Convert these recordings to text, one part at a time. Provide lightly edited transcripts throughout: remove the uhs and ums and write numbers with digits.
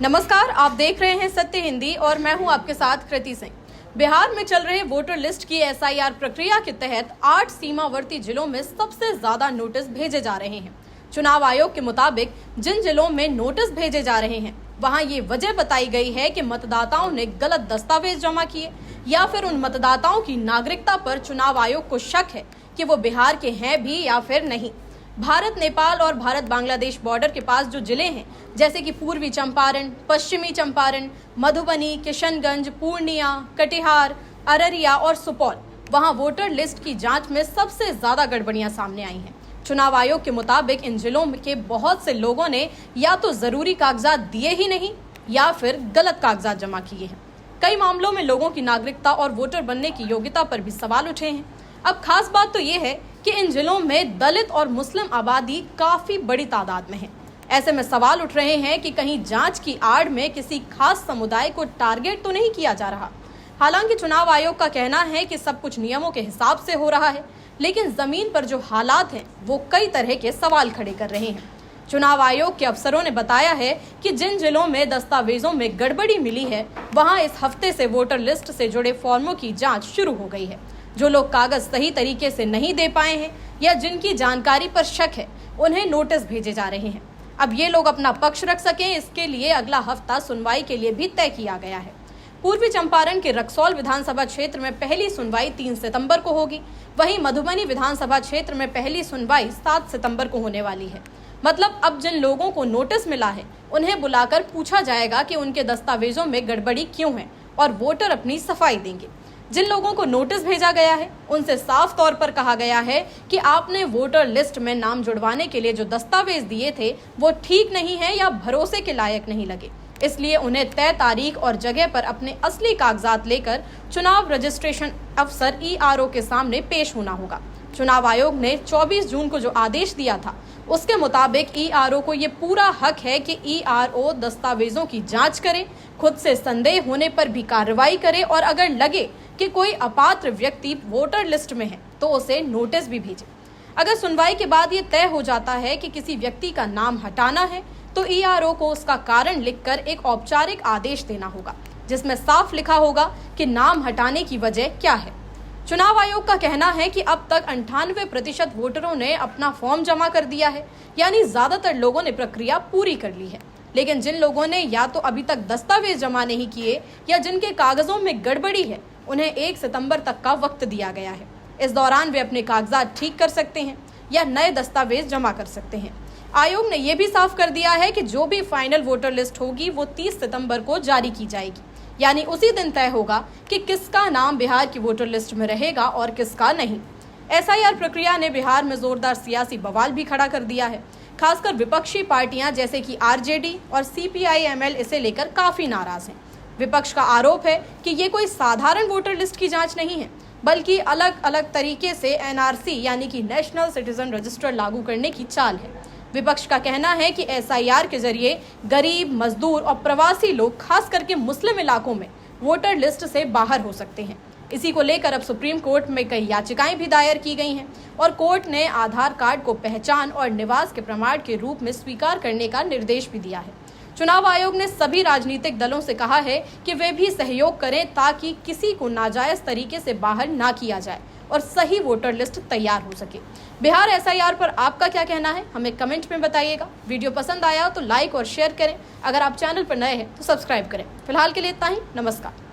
नमस्कार, आप देख रहे हैं सत्य हिंदी और मैं हूं आपके साथ कृति सिंह। बिहार में चल रहे वोटर लिस्ट की एसआईआर प्रक्रिया के तहत 8 सीमावर्ती जिलों में सबसे ज्यादा नोटिस भेजे जा रहे हैं। चुनाव आयोग के मुताबिक जिन जिलों में नोटिस भेजे जा रहे हैं वहां ये वजह बताई गई है कि मतदाताओं ने गलत दस्तावेज जमा किए या फिर उन मतदाताओं की नागरिकता पर चुनाव आयोग को शक है कि वो बिहार के हैं भी या फिर नहीं। भारत नेपाल और भारत बांग्लादेश बॉर्डर के पास जो जिले हैं जैसे कि पूर्वी चंपारण, पश्चिमी चंपारण, मधुबनी, किशनगंज, पूर्णिया, कटिहार, अररिया और सुपौल, वहां वोटर लिस्ट की जांच में सबसे ज्यादा गड़बड़ियां सामने आई हैं। चुनाव आयोग के मुताबिक इन जिलों के बहुत से लोगों ने या तो जरूरी कागजात दिए ही नहीं या फिर गलत कागजात जमा किए हैं। कई मामलों में लोगों की नागरिकता और वोटर बनने की योग्यता पर भी सवाल उठे हैं। अब खास बात तो ये है कि इन जिलों में दलित और मुस्लिम आबादी काफी बड़ी तादाद में है। ऐसे में सवाल उठ रहे हैं कि कहीं जांच की आड़ में किसी खास समुदाय को टारगेट तो नहीं किया जा रहा। हालांकि चुनाव आयोग का कहना है कि सब कुछ नियमों के हिसाब से हो रहा है, लेकिन जमीन पर जो हालात हैं वो कई तरह के सवाल खड़े कर रहे हैं। चुनाव आयोग के अफसरों ने बताया है कि जिन जिलों में दस्तावेजों में गड़बड़ी मिली है वहां इस हफ्ते से वोटर लिस्ट से जुड़े फॉर्मों की जांच शुरू हो गई है। जो लोग कागज सही तरीके से नहीं दे पाए हैं या जिनकी जानकारी पर शक है उन्हें नोटिस भेजे जा रहे हैं। अब ये लोग अपना पक्ष रख सकें, इसके लिए अगला हफ्ता सुनवाई के लिए भी तय किया गया है। पूर्वी चंपारण के रक्सौल विधानसभा क्षेत्र में पहली सुनवाई 3 सितंबर को होगी। वहीं मधुबनी विधानसभा क्षेत्र में पहली सुनवाई 7 सितंबर को होने वाली है। मतलब अब जिन लोगों को नोटिस मिला है उन्हें बुलाकर पूछा जाएगा कि उनके दस्तावेजों में गड़बड़ी क्यों है और वोटर अपनी सफाई देंगे। जिन लोगों को नोटिस भेजा गया है उनसे साफ तौर पर कहा गया है कि आपने वोटर लिस्ट में नाम जुड़वाने के लिए जो दस्तावेज दिए थे वो ठीक नहीं है या भरोसे के लायक नहीं लगे, इसलिए उन्हें तय तारीख और जगह पर अपने असली कागजात लेकर चुनाव रजिस्ट्रेशन अफसर ईआरओ के सामने पेश होना होगा। चुनाव आयोग ने 24 जून को जो आदेश दिया था उसके मुताबिक ईआरओ को ये पूरा हक है कि ईआरओ दस्तावेजों की जांच करे, खुद से संदेह होने पर भी कार्रवाई करे और अगर लगे कि कोई अपात्र व्यक्ति वोटर लिस्ट में है तो उसे नोटिस भी भेजे। अगर सुनवाई के बाद ये तय हो जाता है कि किसी व्यक्ति का नाम हटाना है तो ईआरओ को उसका कारण लिखकर एक औपचारिक आदेश देना होगा जिसमें साफ लिखा होगा कि नाम हटाने की वजह क्या है। चुनाव आयोग का कहना है कि अब तक 98% वोटरों ने अपना फॉर्म जमा कर दिया है, यानी ज्यादातर लोगों ने प्रक्रिया पूरी कर ली है। लेकिन जिन लोगों ने या तो अभी तक दस्तावेज जमा नहीं किए या जिनके कागजों में गड़बड़ी है उन्हें 1 सितंबर तक का वक्त दिया गया है। इस दौरान वे अपने कागजात ठीक कर सकते हैं या नए दस्तावेज जमा कर सकते हैं। आयोग ने यह भी साफ कर दिया है कि जो भी फाइनल वोटर लिस्ट होगी वो 30 सितंबर को जारी की जाएगी, यानी उसी दिन तय होगा कि किसका नाम बिहार की वोटर लिस्ट में रहेगा और किसका नहीं। एसआईआर प्रक्रिया ने बिहार में जोरदार सियासी बवाल भी खड़ा कर दिया है। खासकर विपक्षी पार्टियां जैसे कि आरजेडी और सीपीआई-एमएल इसे लेकर काफी नाराज हैं। विपक्ष का आरोप है कि ये कोई साधारण वोटर लिस्ट की जांच नहीं है बल्कि अलग अलग तरीके से एनआरसी यानी कि नेशनल सिटीजन रजिस्टर लागू करने की चाल है। विपक्ष का कहना है कि एसआईआर के जरिए गरीब, मजदूर और प्रवासी लोग खास करके मुस्लिम इलाकों में वोटर लिस्ट से बाहर हो सकते हैं। इसी को लेकर अब सुप्रीम कोर्ट में कई याचिकाएं भी दायर की गई हैं और कोर्ट ने आधार कार्ड को पहचान और निवास के प्रमाण के रूप में स्वीकार करने का निर्देश भी दिया है। चुनाव आयोग ने सभी राजनीतिक दलों से कहा है कि वे भी सहयोग करें ताकि किसी को नाजायज तरीके से बाहर ना किया जाए और सही वोटर लिस्ट तैयार हो सके। बिहार एसआईआर पर आपका क्या कहना है हमें कमेंट में बताइएगा। वीडियो पसंद आया तो लाइक और शेयर करें। अगर आप चैनल पर नए हैं तो सब्सक्राइब करें। फिलहाल के लिए इतना ही। नमस्कार।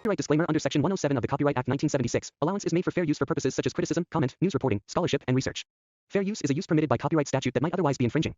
Copyright disclaimer under Section 107 of the Copyright Act 1976. Allowance is made for fair use for purposes such as criticism, comment, news reporting, scholarship, and research. Fair use is a use permitted by copyright statute that might otherwise be infringing.